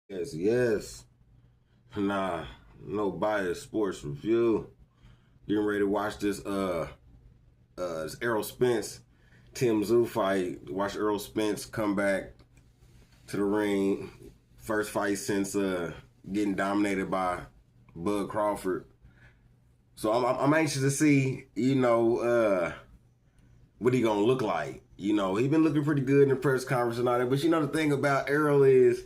Yes, yes. Nah, no bias sports review. Getting ready to watch this Errol Spence Tim Zoo fight. Watch Errol Spence come back to the ring. First fight since getting dominated by Bud Crawford. So I'm anxious to see, what he gonna look like. He been looking pretty good in the press conference and all that. But the thing about Errol is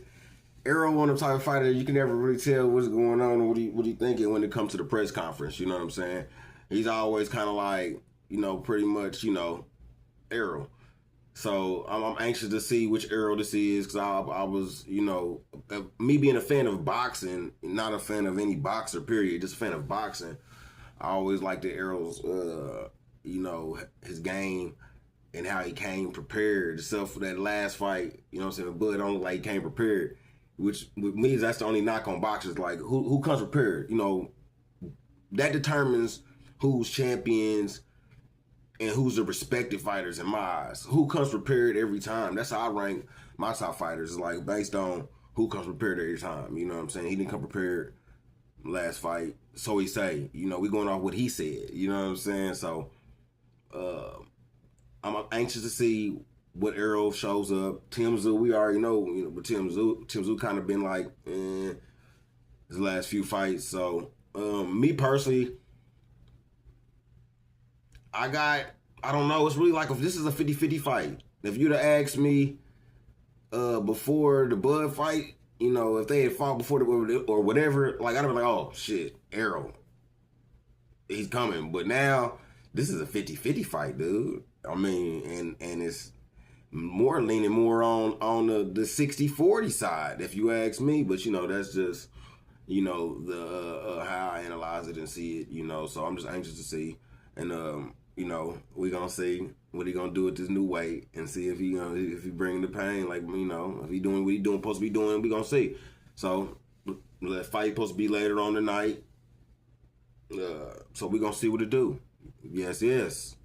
Errol one of the type of fighter you can never really tell what's going on or what he thinking when it comes to the press conference. You know what I'm saying? He's always kind of like, pretty much, Errol. So I'm anxious to see which Errol this is because I was, me being a fan of boxing, not a fan of any boxer, period, just a fan of boxing. I always liked the Errol's, his game and how he came prepared. Except for that last fight, what I'm saying? Bud don't look like he came prepared, which with me, that's the only knock on boxers. Like, who comes prepared? That determines who's champions and who's the respected fighters in my eyes. Who comes prepared every time? That's how I rank my top fighters. Is like based on who comes prepared every time. You know what I'm saying? He didn't come prepared last fight, so he say. We going off what he said. You know what I'm saying? So uh, I'm anxious to see what Errol shows up. Tim Zoo, we already know, but Tim Zoo kind of been like his last few fights. So me personally, I don't know. It's really like if this is a 50-50 fight. If you'd have asked me before the Bud fight, if they had fought before the or whatever, like I'd have been like, oh shit, Errol, he's coming. But now this is a 50-50 fight, dude. I mean, and it's more leaning more on the 60-40 side, if you ask me. But that's just the how I analyze it and see it. So I'm just anxious to see, and we gonna see what he gonna do with this new weight and see if he bring the pain, like if he doing what he doing supposed to be doing. We gonna see. So the fight supposed to be later on tonight. So we gonna see what it do. Yes, yes.